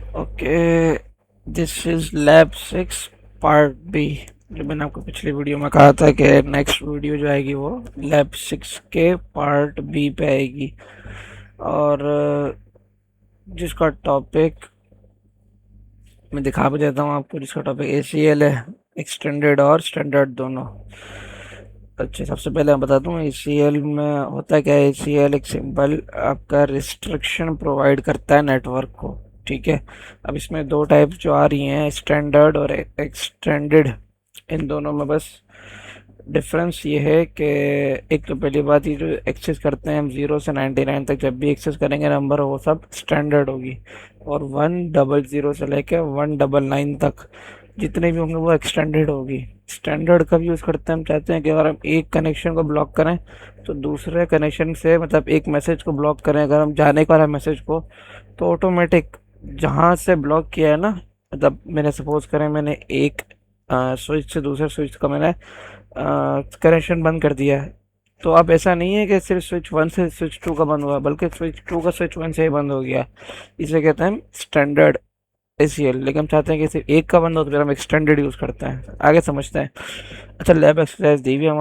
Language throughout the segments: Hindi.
Okay, this is lab 6 part B. जो मैंने आपको पिछली वीडियो में कहा था कि नेक्स्ट वीडियो जो आएगी वो लैब 6 के पार्ट बी पे आएगी। और जिसका टॉपिक मैं दिखा भी देता हूँ आपको, जिसका टॉपिक ACL है, एक्सटेंडेड और स्टैंडर्ड दोनों। अच्छा, सबसे पहले मैं बता दूं ACL में होता क्या है। ACL एक सिंपल आपका रिस्ट्रिक्शन प्रोवाइड करता है नेटवर्क को। ठीक है। अब इसमें दो टाइप जो आ रही हैं, स्टैंडर्ड और एक्सटेंडेड। इन दोनों में बस डिफरेंस ये है कि एक तो पहली बात, ये जो एक्सेस करते हैं हम 0 से 99 तक, जब भी एक्सेस करेंगे नंबर वो सब स्टैंडर्ड होगी। और 100 से लेकर 199 तक जितने भी होंगे वो एक्सटेंडेड होगी। स्टैंडर्ड कब यूज़ करते हैं, हम चाहते हैं कि अगर हम एक कनेक्शन को ब्लॉक करें तो दूसरे कनेक्शन से, मतलब एक मैसेज को ब्लॉक करें अगर हम जाने का है मैसेज को, तो ऑटोमेटिक जहाँ से ब्लॉक किया है ना, मतलब मैंने सपोज करें मैंने एक स्विच से दूसरे स्विच का मैंने कनेक्शन बंद कर दिया है, तो अब ऐसा नहीं है कि सिर्फ स्विच 1 से स्विच 2 का बंद हुआ, बल्कि स्विच 2 का स्विच 1 से ही बंद हो गया। इसे कहते हैं स्टैंडर्ड ACL। लेकिन हम चाहते हैं कि सिर्फ एक का बंद हो तो फिर हम एक्सटेंडेड यूज़ करते हैं। आगे समझते हैं। अच्छा, लैब एक्सरसाइज दी हुई है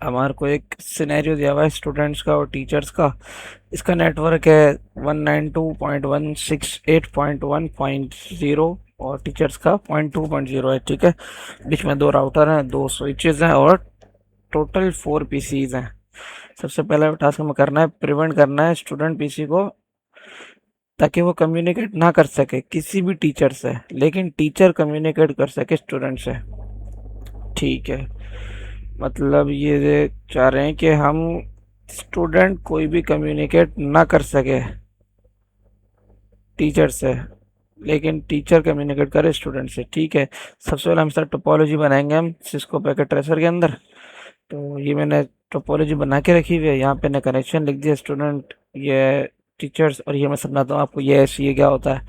हमारे को एक सिनेरियो दिया हुआ है स्टूडेंट्स का और टीचर्स का। इसका नेटवर्क है 192.168.1.0 और टीचर्स का 0.2.0 है। ठीक है। बीच में दो राउटर हैं, दो स्विचेस हैं और टोटल 4 PCs हैं। सबसे पहला टास्क हमें करना है, प्रिवेंट करना है स्टूडेंट PC को, ताकि वो कम्युनिकेट ना कर सके किसी भी टीचर से, लेकिन टीचर कम्युनिकेट कर सके स्टूडेंट से। ठीक है। मतलब ये चाह रहे हैं कि हम स्टूडेंट कोई भी कम्युनिकेट ना कर सके टीचर से, लेकिन टीचर कम्युनिकेट करे स्टूडेंट से। ठीक है। सबसे पहले हम इसका टोपोलॉजी बनाएंगे हम सिस्को पैकेट ट्रेसर के अंदर। तो ये मैंने टोपोलॉजी बना के रखी हुई है। यहाँ पे ने कनेक्शन लिख दिया स्टूडेंट, ये टीचर्स, और ये मैं समझाता हूँ आपको ये क्या होता है।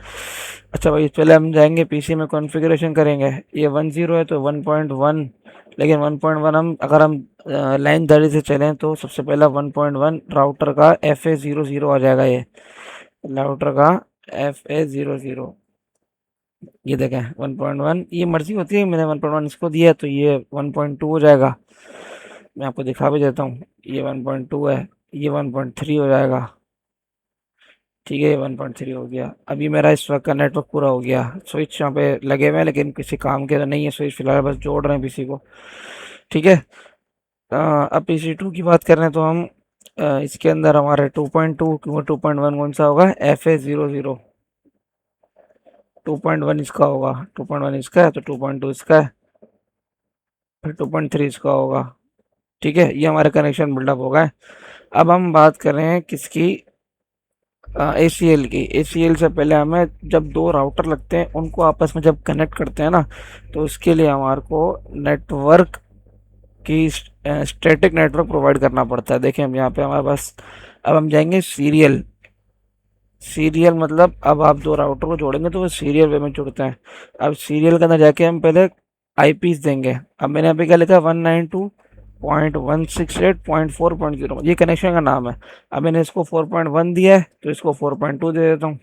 अच्छा भाई, पहले हम जाएंगे PC में, कॉन्फ़िगरेशन करेंगे। ये 10 है तो 1.1, लेकिन 1.1 हम अगर हम लाइन दारी से चलें तो सबसे पहला 1.1 राउटर का FA00 आ जाएगा। ये राउटर का FA00, ये देखें 1.1। ये मर्जी होती है, मैंने 1.1 इसको दिया है तो ये 1.2 हो जाएगा। मैं आपको दिखा भी देता हूँ, ये 1.2 है, ये 1.3 हो जाएगा। ठीक है, ये 1.3 हो गया। अभी मेरा इस वक्त का नेटवर्क पूरा हो गया। स्विच यहाँ पे लगे हुए हैं लेकिन किसी काम के तो नहीं है स्विच, फिलहाल बस जोड़ रहे हैं PC को। ठीक है। अब PC2 की बात करें तो हम इसके अंदर हमारे 2.2, क्योंकि 2.1 कौन सा होगा, FA00। 2.1 इसका होगा, 2.1 इसका है तो 2.2 इसका है, फिर 2.3 इसका होगा। ठीक है, ये हमारे कनेक्शन बिल्डअप हो गए। अब हम बात कर रहे हैं किसकी, ACL की। ACL से पहले हमें, जब दो राउटर लगते हैं उनको आपस में जब कनेक्ट करते हैं ना, तो उसके लिए हमारे को नेटवर्क की स्टैटिक नेटवर्क प्रोवाइड करना पड़ता है। देखें हम यहाँ पे हमारे पास, अब हम जाएंगे सीरियल। सीरियल मतलब अब आप दो राउटर को जोड़ेंगे तो वो सीरियल वे में जुड़ते हैं। अब सीरियल के अंदर जाके हम पहले IPs देंगे। अब मैंने यहाँ पे क्या लिखा, 192.168.4.0, ये कनेक्शन का नाम है। अब मैंने इसको 4.1 दिया है तो इसको 4.2 दे देता हूँ।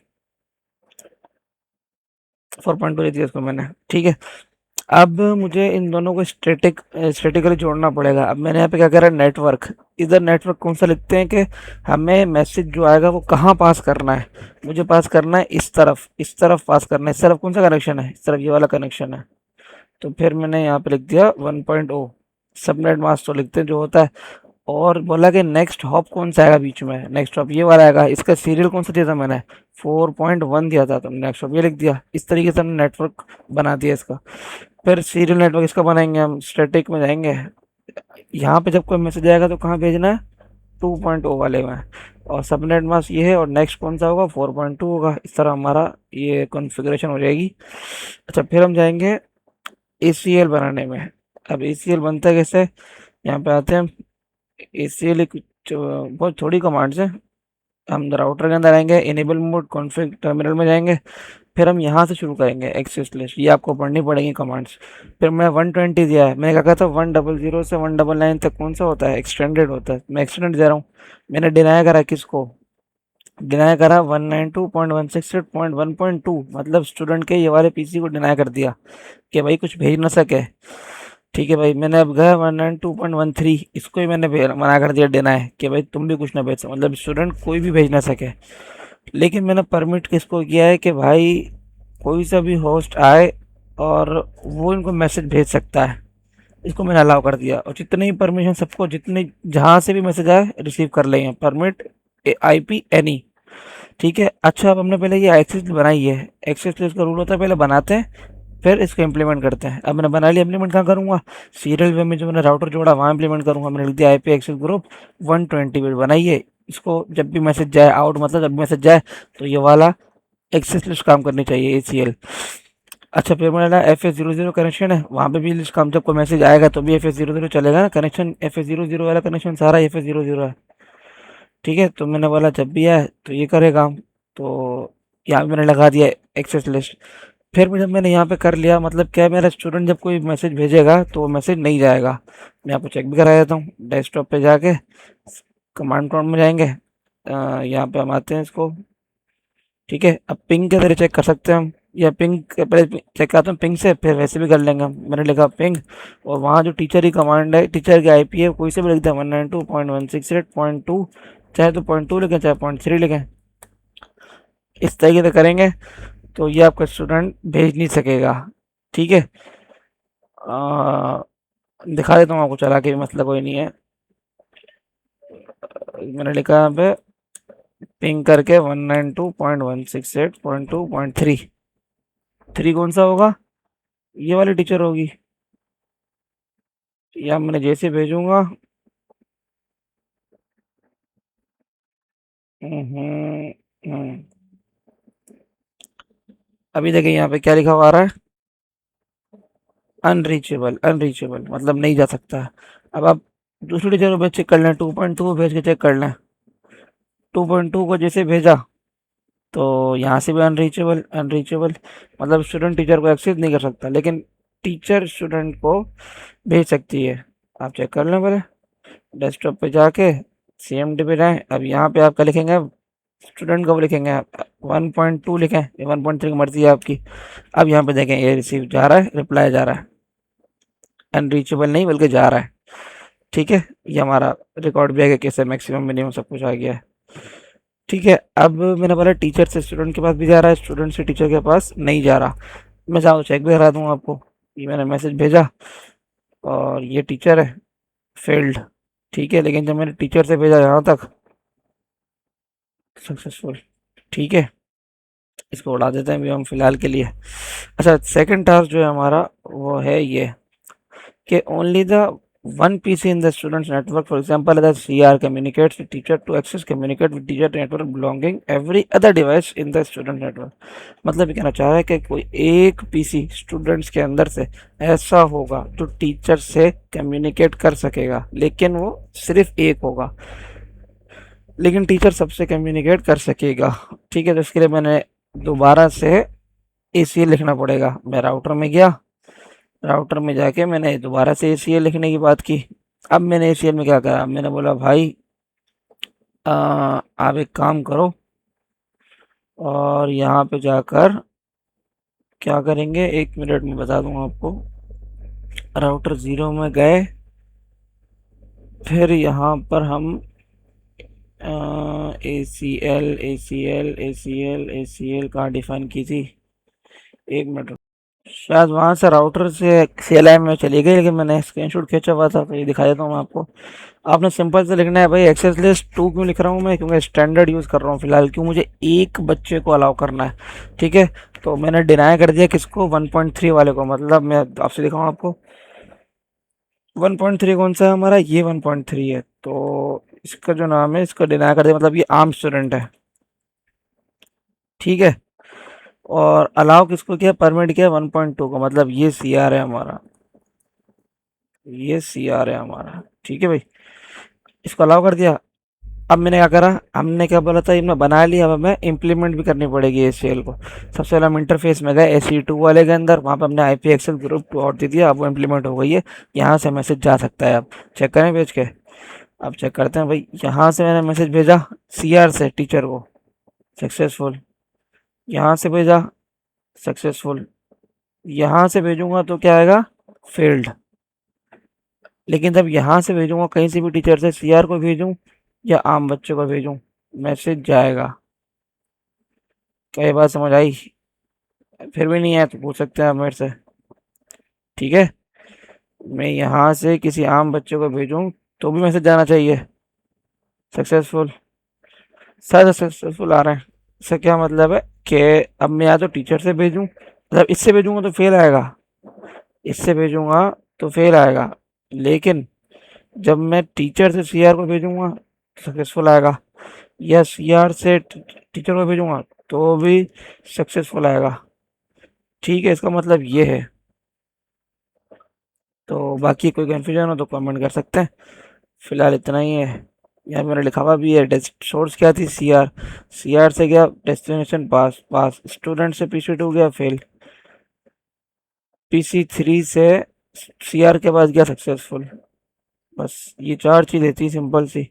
4.2 दे दिया इसको मैंने। ठीक है। अब मुझे इन दोनों को स्टेटिकली जोड़ना पड़ेगा। अब मैंने यहाँ पे क्या करा, नेटवर्क। इधर नेटवर्क कौन सा लिखते हैं कि हमें मैसेज जो आएगा वो कहाँ पास करना है। मुझे पास करना है इस तरफ पास करना है। इस तरफ कौन सा कनेक्शन है, इस तरफ ये वाला कनेक्शन है। तो फिर मैंने यहाँ पे लिख दिया 1.0। सबनेट मास्क तो लिखते हैं जो होता है। और बोला कि नेक्स्ट हॉप कौन सा आएगा बीच में, नेक्स्ट हॉप ये वाला आएगा। इसका सीरियल कौन सा दिया था मैंने, 4.1 दिया था, तो नेक्स्ट हॉप ये लिख दिया। इस तरीके से हमने नेटवर्क बना दिया इसका। फिर सीरियल नेटवर्क इसका बनाएंगे हम, स्टैटिक में जाएंगे। यहाँ पे जब कोई मैसेज आएगा तो कहाँ भेजना है, 2.0 वाले में। और सबनेट मास्क ये है, और नेक्स्ट कौन सा होगा, 4.2 होगा। इस तरह हमारा ये कॉन्फ़िगरेशन हो जाएगी। अच्छा, फिर हम जाएंगे ACL बनाने में। अब ACL बनता है कैसे, यहाँ पे आते हैं हम। ACL एक बहुत थोड़ी कमांड्स है। हम राउटर के अंदर आएंगे, इनेबल मोड कॉन्फ़िग टर्मिनल में जाएंगे। फिर हम यहाँ से शुरू करेंगे एक्सेस लिस्ट, ये आपको पढ़नी पड़ेगी कमांड्स। फिर मैं 120 दिया है, मैंने क्या कहा था 100 से 199 तक कौन सा होता है, एक्सटेंडेड होता है। मैं एक्सटेंडेड दे रहा हूँ। मैंने डिनाई करा किसको, डिनाई करा 192.168.1.2, मतलब स्टूडेंट के ये वाले पीसी को डिनाई कर दिया कि भाई कुछ भेज ना सके। ठीक है भाई, मैंने अब गया 192.13, इसको ही मैंने मना कर दिया डिनाई कि भाई तुम भी कुछ ना भेज सको, मतलब स्टूडेंट कोई भी भेज ना सके। लेकिन मैंने परमिट किसको किया है कि भाई कोई सा भी होस्ट आए और वो इनको मैसेज भेज सकता है, इसको मैंने अलाउ कर दिया। और जितने ही परमिशन सबको, जितने जहाँ से भी मैसेज आए रिसीव कर लेंगे, परमिट IP एनी। ठीक है। अच्छा, अब हमने पहले ये एक्सेस लिस्ट बनाई है, एक्सेस लिस्ट का रूल होता है पहले बनाते हैं फिर इसको इम्प्लीमेंट करते हैं। अब मैंने बना लिया, इम्प्लीमेंट कहाँ करूँगा? सीरियल वे में जो मैंने राउटर जोड़ा वहाँ इम्प्लीमेंट करूँगा। मैंने लिख दिया IP एक्सेस ग्रुप 120 बिट बनाइए। इसको जब भी मैसेज जाए आउट, मतलब जब भी मैसेज जाए तो ये वाला एक्सेस लिस्ट काम करनी चाहिए, ACL। अच्छा, फिर मैंने डाला FS00 कनेक्शन है, वहाँ पे भी लिस्ट काम, जब कोई मैसेज आएगा तो भी FS00 चलेगा ना, कनेक्शन FS00 वाला कनेक्शन सारा FS00 है। ठीक है, तो मैंने बोला जब भी आए तो ये करे काम। तो यहाँ पे मैंने लगा दिया एक्सेस लिस्ट। फिर जब मैंने यहाँ पे कर लिया, मतलब क्या है, मेरा स्टूडेंट जब कोई मैसेज भेजेगा तो वो मैसेज नहीं जाएगा। मैं यहाँ पे चेक भी करा देता हूँ, डेस्कटॉप पे जाके कमांड प्रॉम्प्ट में जाएंगे, यहाँ पे हम आते हैं इसको। ठीक है, अब पिंग के जरिए चेक कर सकते हैं हम, या पिंग पहले चेक करते हैं पिंग से, फिर वैसे भी कर लेंगे हम। मैंने लिखा पिंग, और वहाँ जो टीचर की कमांड है, टीचर की IP है, कोई से भी लिख दें 192.168.2, चाहे तो 0.2 लिखें चाहे 0.3 लिखें। इस तरीके से करेंगे तो ये आपका स्टूडेंट भेज नहीं सकेगा। ठीक है, दिखा देता हूँ आपको चला के, मसला कोई नहीं है। मैंने लिखा यहाँ पे पिंग करके 192.168.2.3, 3 कौन सा होगा? ये वाली टीचर होगी, या मैंने जैसे भेजूंगा। हम्म, हम्म, अभी देखिए यहाँ पे क्या लिखा हुआ आ रहा है, अनरीचेबल, अनरीचेबल मतलब नहीं जा सकता। अब आप दूसरी टीचर को भेज चेक कर लें, 2.2 को भेज के चेक कर लें। 2.2 को जैसे भेजा तो यहाँ से भी अनरीचेबल, अनरीचेबल, मतलब स्टूडेंट टीचर को एक्सेस नहीं कर सकता, लेकिन टीचर स्टूडेंट को भेज सकती है। आप चेक कर लें पहले, डेस्कटॉप पे जाके CMD पे जाएं। अब यहाँ पे आपका लिखेंगे, स्टूडेंट को लिखेंगे आप 1.2 लिखें या 1.3 की मर्जी है आपकी। अब यहाँ पे देखें ये रिसीव जा रहा है, रिप्लाई जा रहा है, अनरीचेबल नहीं बल्कि जा रहा है। ठीक है, ये हमारा रिकॉर्ड भी आ गया, कैसे मैक्सिमम मिनिमम सब कुछ आ गया है। ठीक है, अब मैंने बोला टीचर से स्टूडेंट के पास भी जा रहा है, स्टूडेंट से टीचर के पास नहीं जा रहा। मैं जाऊँ चेक भी करा दूँ आपको, ये मैंने मैसेज भेजा और ये टीचर है, फेल्ड। ठीक है, लेकिन जब मैंने टीचर से भेजा यहाँ तक सक्सेसफुल। ठीक है, इसको उड़ा देते हैं अभी हम फिलहाल के लिए। अच्छा, सेकंड टास्क जो है हमारा वो है ये कि only the one PC in the student's network, for example, the CR communicates with teacher to access communicate with teacher network belonging every other device in the student network। मतलब ये कहना चाह रहा है कि कोई एक PC स्टूडेंट्स के अंदर से ऐसा होगा जो टीचर से कम्युनिकेट कर सकेगा, लेकिन वो सिर्फ एक होगा, लेकिन टीचर सबसे कम्युनिकेट कर सकेगा। ठीक है, तो इसके लिए मैंने दोबारा से ACL लिखना पड़ेगा। मैं राउटर में गया, राउटर में जाके मैंने दोबारा से ACL लिखने की बात की। अब मैंने ACL में क्या करा, मैंने बोला भाई आप एक काम करो, और यहाँ पे जाकर क्या करेंगे, 1 मिनट में बता दूंगा आपको। राउटर 0 में गए, फिर यहाँ पर हम ACL कहाँ डिफाइन की थी, 1 मिनट। शायद वहाँ से राउटर से CLI में चली गई, लेकिन मैंने स्क्रीनशॉट खींचा हुआ था तो ये दिखा देता हूँ मैं आपको। आपने सिंपल से लिखना है भाई, एक्सेस लिस्ट 2 क्यों लिख रहा हूँ मैं, क्योंकि स्टैंडर्ड यूज़ कर रहा हूँ फिलहाल, क्यों मुझे एक बच्चे को अलाउ करना है। ठीक है, तो मैंने डिनाई कर दिया किसको, 1.3 वाले को। मतलब मैं आपसे दिखाऊँ आपको, 1.3 कौन सा है हमारा, ये 1.3 है, तो इसका जो नाम है इसको डिनाई कर दिया, मतलब ये आर्म स्टूडेंट है। ठीक है, और अलाउ किसको किया, परमिट किया 1.2 को, मतलब ये CR है हमारा, ये CR है हमारा। ठीक है भाई, इसको अलाउ कर दिया। अब मैंने क्या करा, हमने क्या बोला था, इनमें बना लिया, अब हमें इम्प्लीमेंट भी करनी पड़ेगी ACL को। सबसे पहले हम इंटरफेस में गए SE2 वाले के अंदर, वहाँ पे हमने IP एक्सेस ग्रुप 2 और दे दिया, अब वो इम्प्लीमेंट हो गई है। यहाँ से मैसेज जा सकता है, अब चेक करें भेज के। अब चेक करते हैं भाई, यहाँ से मैंने मैसेज भेजा CR से टीचर को, सक्सेसफुल, यहाँ से भेजा सक्सेसफुल, यहाँ से भेजूंगा तो क्या आएगा, फेल्ड। लेकिन जब यहाँ से भेजूंगा कहीं से भी टीचर से सीआर को भेजूं या आम बच्चे को भेजूं, मैसेज जाएगा। क्या ये बात समझ आई? फिर भी नहीं आया तो पूछ सकते हैं आप मेरे से, ठीक है। मैं यहाँ से किसी आम बच्चे को भेजूं तो भी मैसेज जाना चाहिए, सक्सेसफुल। सारे सक्सेसफुल आ रहे हैं। इसका क्या मतलब है कि अब मैं या तो टीचर से भेजूं, मतलब इससे भेजूंगा तो फेल आएगा, इससे भेजूंगा तो फेल आएगा, लेकिन जब मैं टीचर से सीआर को भेजूंगा सक्सेसफुल आएगा, या सीआर से टीचर को भेजूंगा तो भी सक्सेसफुल आएगा, ठीक है। इसका मतलब ये है। तो बाकी कोई कन्फ्यूजन हो तो कमेंट कर सकते हैं। फिलहाल इतना ही है। यहाँ मैंने लिखा हुआ भी है, सोर्स क्या थी, सीआर, सीआर से गया डेस्टिनेशन पास, पास स्टूडेंट से पीसी2 गया फेल, पीसी3 से सीआर के पास गया सक्सेसफुल। बस ये चार चीज़ें थी सिंपल सी।